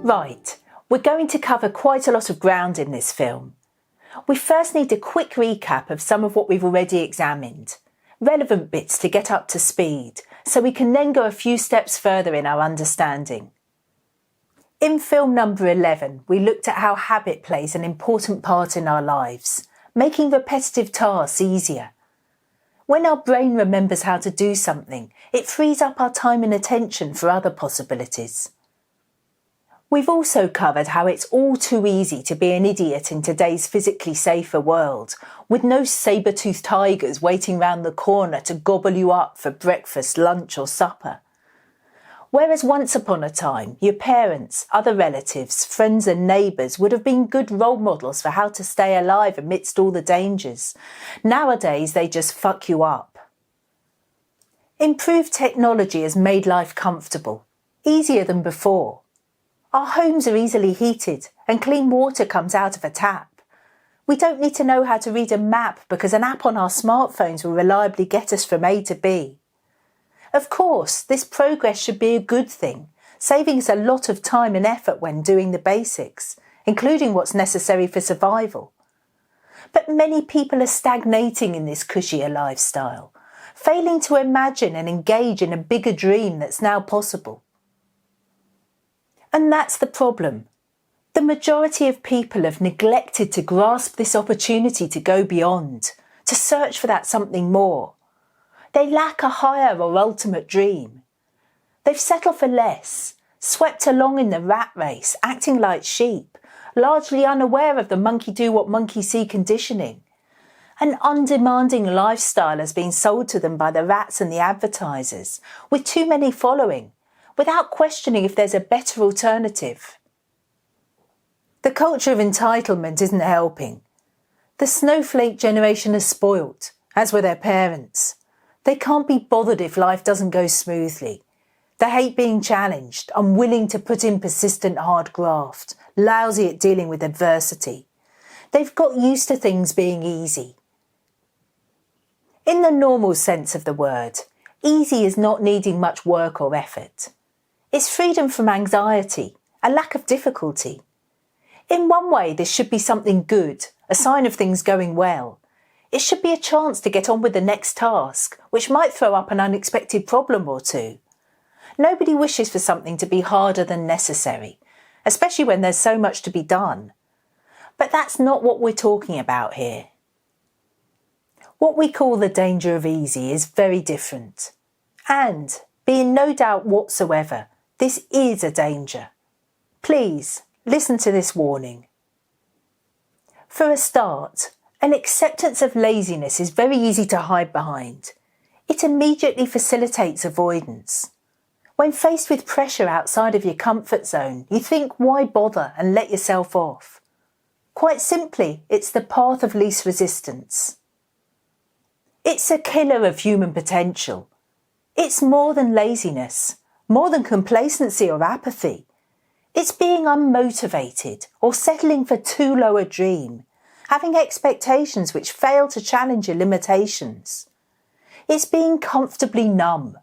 Right, we're going to cover quite a lot of ground in this film. We first need a quick recap of some of what we've already examined, relevant bits to get up to speed, so we can then go a few steps further in our understanding. In film number 11, we looked at how habit plays an important part in our lives, making repetitive tasks easier. When our brain remembers how to do something, it frees up our time and attention for other possibilities. We've also covered how it's all too easy to be an idiot in today's physically safer world, with no saber-toothed tigers waiting round the corner to gobble you up for breakfast, lunch or supper. Whereas once upon a time, your parents, other relatives, friends and neighbours would have been good role models for how to stay alive amidst all the dangers. Nowadays, they just fuck you up. Improved technology has made life comfortable, easier than before. Our homes are easily heated and clean water comes out of a tap. We don't need to know how to read a map because an app on our smartphones will reliably get us from A to B. Of course, this progress should be a good thing, saving us a lot of time and effort when doing the basics, including what's necessary for survival. But many people are stagnating in this cushier lifestyle, failing to imagine and engage in a bigger dream that's now possible. And that's the problem. The majority of people have neglected to grasp this opportunity to go beyond, to search for that something more. They lack a higher or ultimate dream. They've settled for less, swept along in the rat race, acting like sheep, largely unaware of the monkey do what monkey see conditioning. An undemanding lifestyle has been sold to them by the rats and the advertisers, with too many following, without questioning if there's a better alternative. The culture of entitlement isn't helping. The snowflake generation is spoilt, as were their parents. They can't be bothered if life doesn't go smoothly. They hate being challenged, unwilling to put in persistent hard graft, lousy at dealing with adversity. They've got used to things being easy. In the normal sense of the word, easy is not needing much work or effort. It's freedom from anxiety, a lack of difficulty. In one way, this should be something good, a sign of things going well. It should be a chance to get on with the next task, which might throw up an unexpected problem or two. Nobody wishes for something to be harder than necessary, especially when there's so much to be done. But that's not what we're talking about here. What we call the danger of easy is very different. And, be in no doubt whatsoever, this is a danger. Please, listen to this warning. For a start, an acceptance of laziness is very easy to hide behind. It immediately facilitates avoidance. When faced with pressure outside of your comfort zone, you think, why bother, and let yourself off. Quite simply, it's the path of least resistance. It's a killer of human potential. It's more than laziness, more than complacency or apathy. It's being unmotivated or settling for too low a dream, having expectations which fail to challenge your limitations. It's being comfortably numb.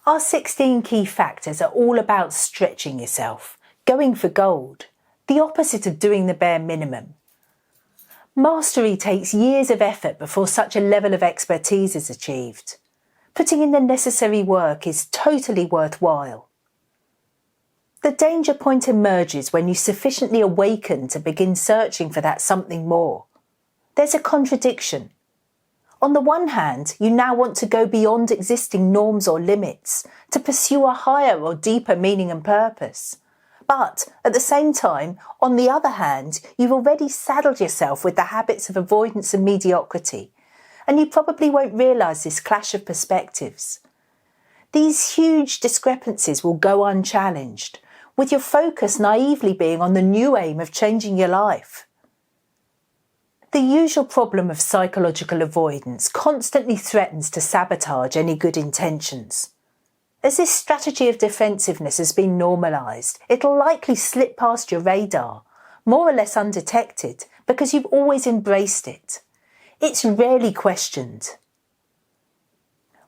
Our 16 key factors are all about stretching yourself, going for gold, the opposite of doing the bare minimum. Mastery takes years of effort before such a level of expertise is achieved. Putting in the necessary work is totally worthwhile. The danger point emerges when you sufficiently awaken to begin searching for that something more. There's a contradiction. On the one hand, you now want to go beyond existing norms or limits, to pursue a higher or deeper meaning and purpose. But, at the same time, on the other hand, you've already saddled yourself with the habits of avoidance and mediocrity, and you probably won't realise this clash of perspectives. These huge discrepancies will go unchallenged, with your focus naively being on the new aim of changing your life. The usual problem of psychological avoidance constantly threatens to sabotage any good intentions. As this strategy of defensiveness has been normalised, it'll likely slip past your radar, more or less undetected, because you've always embraced it. It's rarely questioned.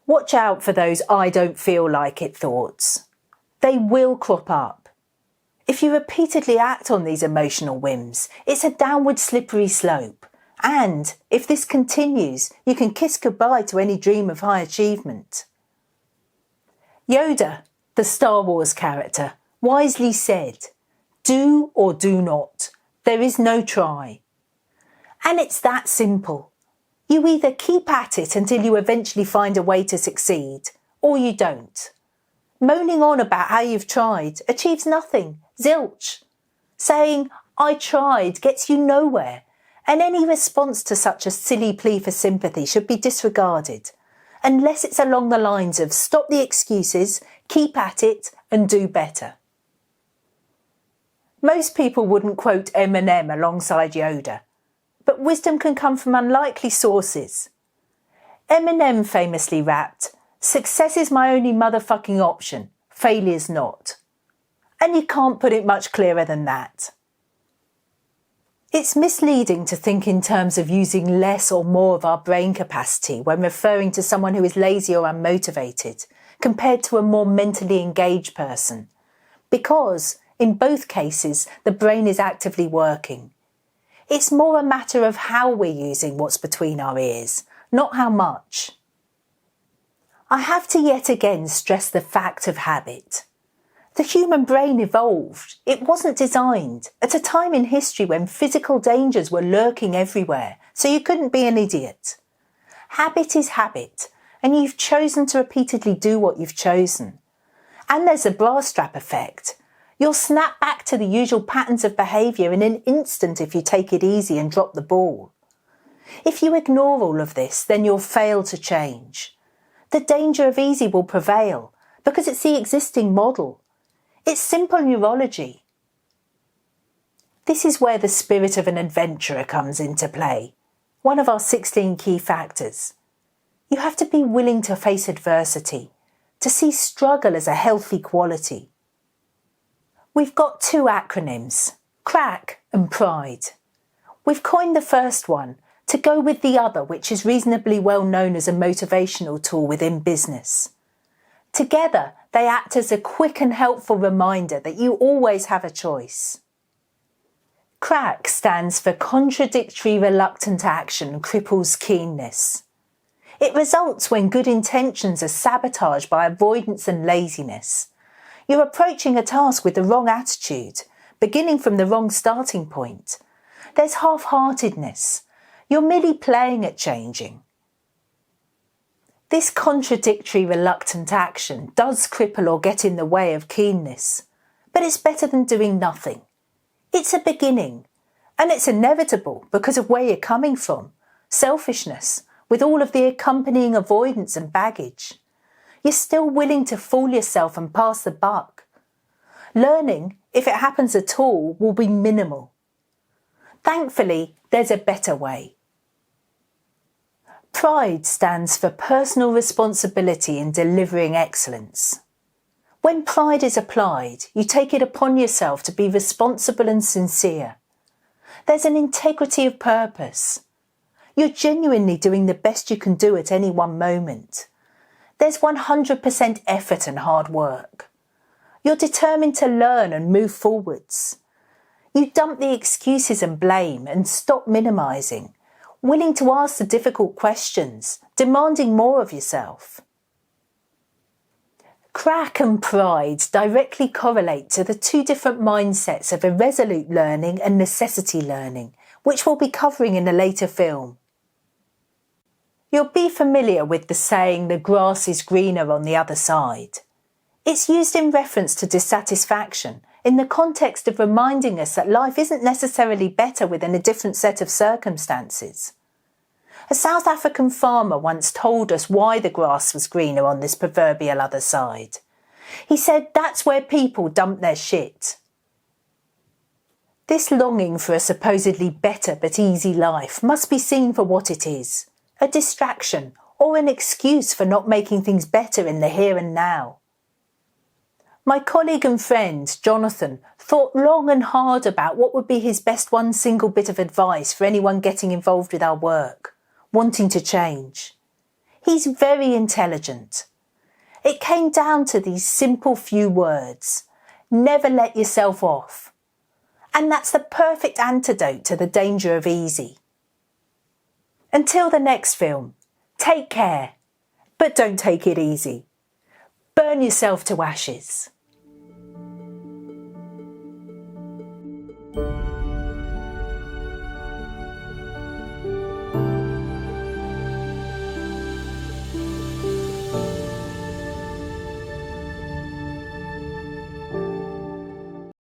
Watch out for those I don't feel like it thoughts. They will crop up. If you repeatedly act on these emotional whims, it's a downward slippery slope. And if this continues, you can kiss goodbye to any dream of high achievement. Yoda, the Star Wars character, wisely said, "Do or do not. There is no try." And it's that simple. You either keep at it until you eventually find a way to succeed, or you don't. Moaning on about how you've tried achieves nothing, zilch. Saying, "I tried," gets you nowhere, and any response to such a silly plea for sympathy should be disregarded, unless it's along the lines of stop the excuses, keep at it, and do better. Most people wouldn't quote Eminem alongside Yoda, but wisdom can come from unlikely sources. Eminem famously rapped, "Success is my only motherfucking option, failure's not." And you can't put it much clearer than that. It's misleading to think in terms of using less or more of our brain capacity when referring to someone who is lazy or unmotivated, compared to a more mentally engaged person, because in both cases the brain is actively working. It's more a matter of how we're using what's between our ears, not how much. I have to yet again stress the fact of habit. The human brain evolved. It wasn't designed at a time in history when physical dangers were lurking everywhere, so you couldn't be an idiot. Habit is habit, and you've chosen to repeatedly do what you've chosen. And there's a bra strap effect. You'll snap back to the usual patterns of behaviour in an instant if you take it easy and drop the ball. If you ignore all of this, then you'll fail to change. The danger of easy will prevail, because it's the existing model. It's simple neurology. This is where the spirit of an adventurer comes into play, one of our 16 key factors. You have to be willing to face adversity, to see struggle as a healthy quality. We've got two acronyms, CRACK and PRIDE. We've coined the first one to go with the other, which is reasonably well known as a motivational tool within business. Together, they act as a quick and helpful reminder that you always have a choice. CRACK stands for Contradictory Reluctant Action Cripples Keenness. It results when good intentions are sabotaged by avoidance and laziness. You're approaching a task with the wrong attitude, beginning from the wrong starting point. There's half-heartedness. You're merely playing at changing. This contradictory reluctant action does cripple or get in the way of keenness, but it's better than doing nothing. It's a beginning, and it's inevitable because of where you're coming from, selfishness, with all of the accompanying avoidance and baggage. You're still willing to fool yourself and pass the buck. Learning, if it happens at all, will be minimal. Thankfully, there's a better way. PRIDE stands for Personal Responsibility in Delivering Excellence. When pride is applied, you take it upon yourself to be responsible and sincere. There's an integrity of purpose. You're genuinely doing the best you can do at any one moment. There's 100% effort and hard work. You're determined to learn and move forwards. You dump the excuses and blame and stop minimising, willing to ask the difficult questions, demanding more of yourself. CRACK and PRIDE directly correlate to the two different mindsets of irresolute learning and necessity learning, which we'll be covering in a later film. You'll be familiar with the saying, "the grass is greener on the other side." It's used in reference to dissatisfaction, in the context of reminding us that life isn't necessarily better within a different set of circumstances. A South African farmer once told us why the grass was greener on this proverbial other side. He said that's where people dump their shit. This longing for a supposedly better but easy life must be seen for what it is, a distraction or an excuse for not making things better in the here and now. My colleague and friend, Jonathan, thought long and hard about what would be his best one single bit of advice for anyone getting involved with our work, wanting to change. He's very intelligent. It came down to these simple few words. Never let yourself off. And that's the perfect antidote to the danger of easy. Until the next film, take care, but don't take it easy. Burn yourself to ashes.